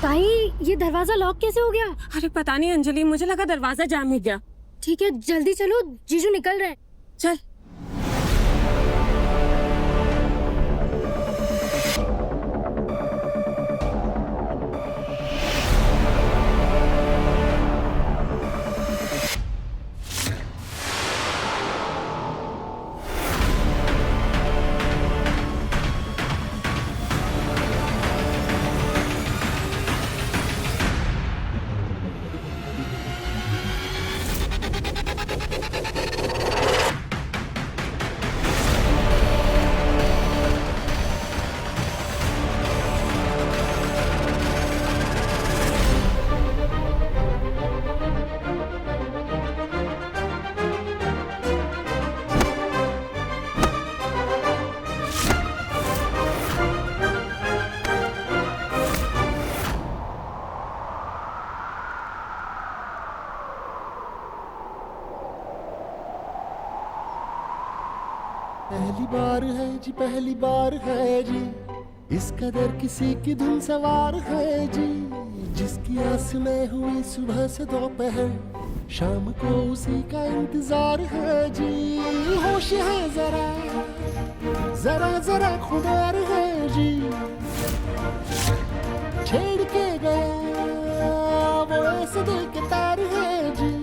ताई, ये दरवाजा लॉक कैसे हो गया? अरे पता नहीं अंजलि, मुझे लगा दरवाजा जाम हो गया। ठीक है, जल्दी चलो, जीजू निकल रहे हैं। चल। पहली बार है जी, पहली बार है जी, इस कदर किसी की धुन सवार है जी। जिसकी आस में हुई सुबह से दोपहर, शाम को उसी का इंतजार है जी। होश है जरा जरा जरा खुमार है जी, छेड़ के गया वो ऐसे दिल के तार है जी।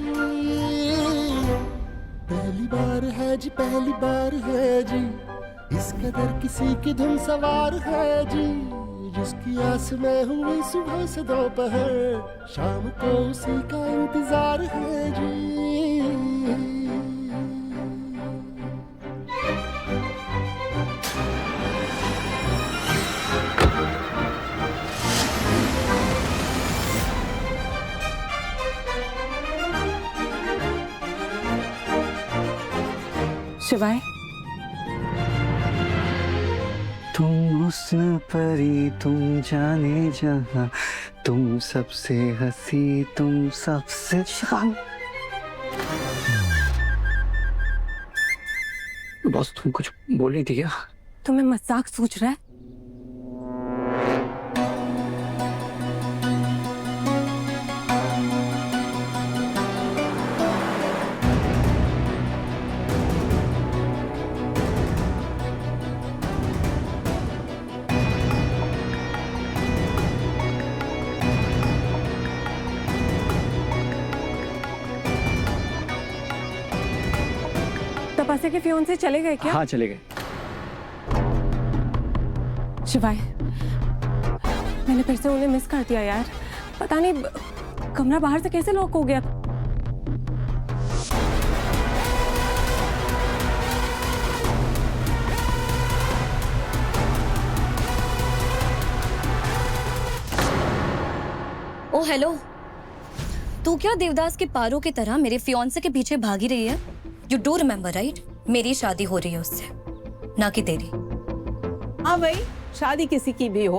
पहली बार है जी, पहली बार है जी, इस कदर किसी की धुन सवार है जी। जिसकी आस में हुई सुबह से दोपहर, शाम को उसी का इंतजार है जी। शिवाय, तुम हुस्न परी, तुम जाने जहां, तुम सबसे हंसी, तुम सबसे। शिवांग, बॉस तुम कुछ बोल रही थी क्या? तुम्हें मजाक सोच रहा है? तपस्या के फियोन से चले गए क्या? हाँ चले गए। शिवाय, मैंने फिर से उन्हें मिस कर दिया यार। पता नहीं कमरा बाहर से कैसे लॉक हो गया। ओ हेलो, तू क्या देवदास के पारों की तरह मेरे फियांसे के पीछे भागी रही है? You do remember right? मेरी शादी हो रही है उससे, ना कि तेरी। हाँ भाई, शादी किसी की भी हो,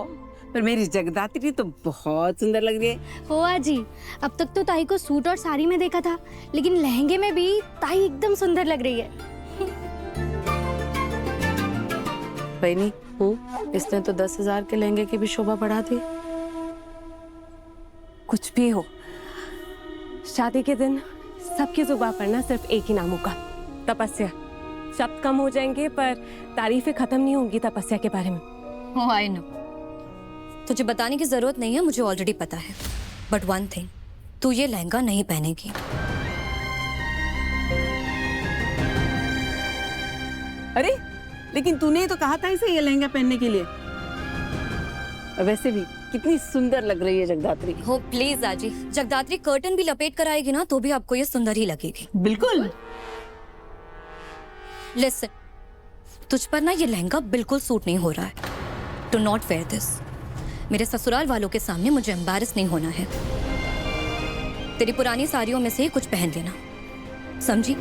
पर मेरी जगदात्री तो बहुत सुंदर लग रही है। हो आजी, अब तक तो ताई को सूट और साड़ी में देखा था, लेकिन लहंगे में भी ताई एकदम सुंदर लग रही है। बहनी, इसने तो 10,000 के लहंगे की भी शोभा बढ़ा दी। कुछ भी हो, शादी के दिन सबकी जुबान पर ना सिर्फ एक ही नाम होगा, तपस्या। शब्द कम हो जाएंगे पर तारीफें खत्म नहीं होंगी तपस्या के बारे में। Oh, I know. तुझे बताने की जरूरत नहीं है, मुझे ऑलरेडी पता है। बट वन थिंग, तू ये लहंगा नहीं पहनेगी। अरे लेकिन तूने ही तो कहा था इसे ये लहंगा पहनने के लिए। और वैसे भी कितनी सुंदर लग रही है जगदात्री। हो प्लीज आजी, जगदात्री कर्टन भी लपेट कर आएगी ना तो भी आपको ये सुंदर ही लगेगी। बिल्कुल। लिसन, तुझ पर ना ये लहंगा बिल्कुल सूट नहीं हो रहा है। Do not wear this. मेरे ससुराल वालों के सामने मुझे एम्बैरेस नहीं होना है। तेरी पुरानी साड़ियों में से ही कुछ पहन लेना, समझी?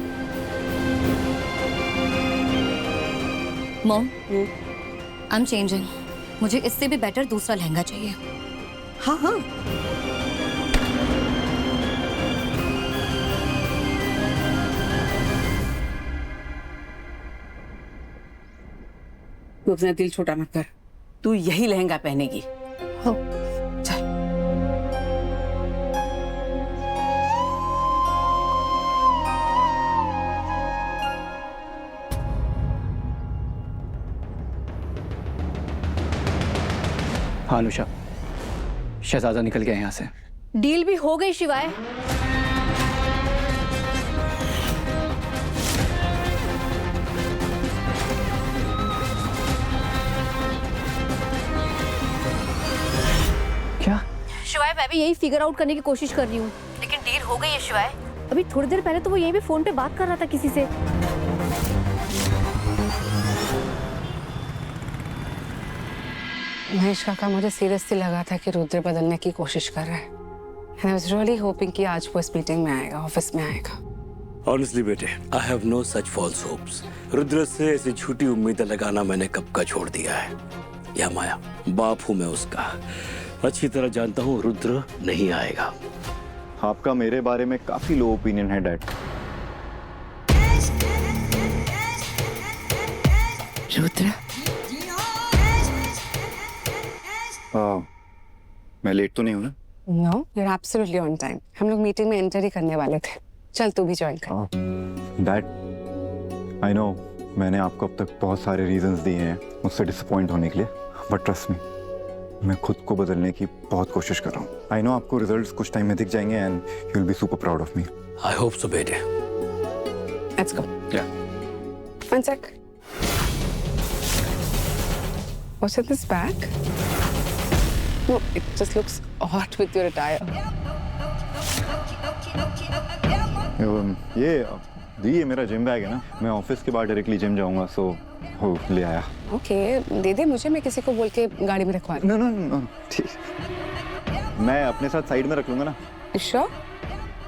Mom, I am changing. मुझे इससे भी बेटर दूसरा लहंगा चाहिए। हाँ हाँ, तू अपना दिल छोटा मत कर, तू यही लहंगा पहनेगी। हो चल। हाँ अनुषा, शहजादा निकल गया यहाँ से। डील भी हो गई शिवाय। क्या? शिवाय मैं भी यही फिगर आउट करने की कोशिश कर रही हूँ, लेकिन डील हो गई है शिवाय। अभी थोड़ी देर पहले तो वो यहीं पे फोन पे बात कर रहा था किसी से। महेश काका, मुझे सीरियसली लगा था कि रुद्र बदलने की कोशिश कर रहा है। And I was really hoping कि आज वो इस मीटिंग में आएगा, ऑफिस में आएगा। Honestly बेटे, I have no such false hopes. Rudra से ऐसी झूठी उम्मीदें लगाना मैंने कब का छोड़ दिया है। या माया, बाप हूँ मैं उसका, अच्छी तरह जानता हूँ रुद्र नहीं आएगा। आपका मेरे बारे में काफी लो ओपिनियन है डैड। रुद्र, मैं लेट तो नहीं हूँ ना? No, you're absolutely on time. हम लोग मीटिंग में एंटर ही करने वाले थे। चल तू भी ज्वाइन कर। डैड, आई नो मैंने आपको अब तक बहुत सारे रीजंस दिए हैं मुझसे डिसअपॉइंट होने के लिए, बट ट्रस्ट मी, मैं खुद को बदलने की बहुत कोशिश कर रहा हूँ। आई नो आपको रिजल्ट्स कुछ टाइम में दिख जाएंगे and you will be super proud of me. I hope so बेटे। Let's go. Yeah. One sec. What's in this bag? No, it just looks odd with your attire. ये मेरा gym bag है ना, मैं office के बाद directly gym जाऊंगा, सो हो ले आया। Okay, दे दे मुझे, मैं किसी को बोल के गाड़ी में रखवा दूँ। नो, ठीक, मैं अपने साथ साइड में रख लूंगा ना। You sure?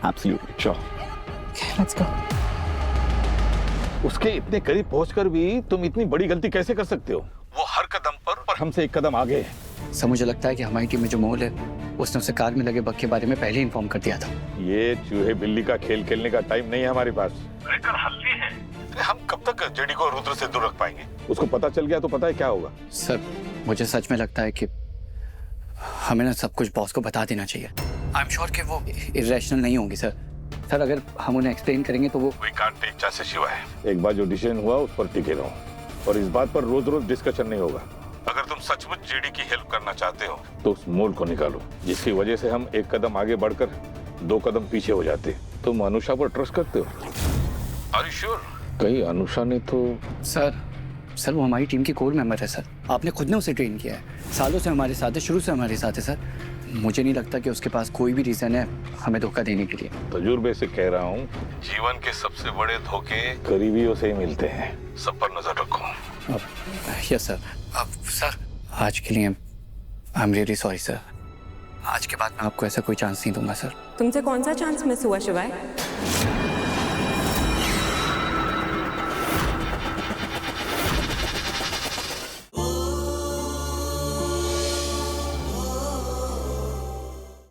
Absolutely sure. Okay, let's go. उसके इतने करीब पहुंचकर भी तुम इतनी बड़ी गलती कैसे कर सकते हो? वो हर कदम पर हमसे एक कदम आगे है। सर मुझे लगता है कि हमारी टीम में जो मोल है उसने उसे कार में लगे बग के बारे में पहले ही इन्फॉर्म कर दिया था। ये चूहे बिल्ली का खेल खेलने का टाइम नहीं है हमारे पास। लेकर हल्दी है। हम कब तक जेडी को रुद्र से दूर रख पाएंगे? उसको पता चल गया तो पता है क्या होगा? सर मुझे सच में लगता है कि हमें ना सब कुछ बॉस को बता देना चाहिए। आई एम श्योर कि वो इरेशनल नहीं होंगी सर। सर अगर हम उन्हें एक्सप्लेन करेंगे तो वो We can't take chances शिवाय। एक बार जो डिसीजन हुआ उस पर टिके रहो और इस बात पर रोज रोज डिस्कशन नहीं होगा। अगर तुम सचमुच जेडी की हेल्प करना चाहते हो तो उस मोल को निकालो जिसकी वजह से हम एक कदम आगे बढ़कर 2 कदम पीछे हो जाते। तुम अनुषा पर ट्रस्ट करते हो? Are you sure? कहीं अनुषा ने तो सर वो हमारी टीम की कोर मेंबर है सर। आपने खुद ने उसे ट्रेन किया है, सालों से हमारे साथ है, शुरू से हमारे साथ है सर। मुझे नहीं लगता कि उसके पास कोई भी रीजन है हमें धोखा देने के लिए। तजुर्बे से कह रहा हूँ, जीवन के सबसे बड़े धोखे करीबियों से ही मिलते हैं। सब पर नजर रखो। Yes sir. अब सर आज के लिए I am really sorry sir. आज के बाद मैं आपको ऐसा कोई चांस नहीं दूंगा सर। तुमसे कौन सा चांस मिस हुआ शिवाय?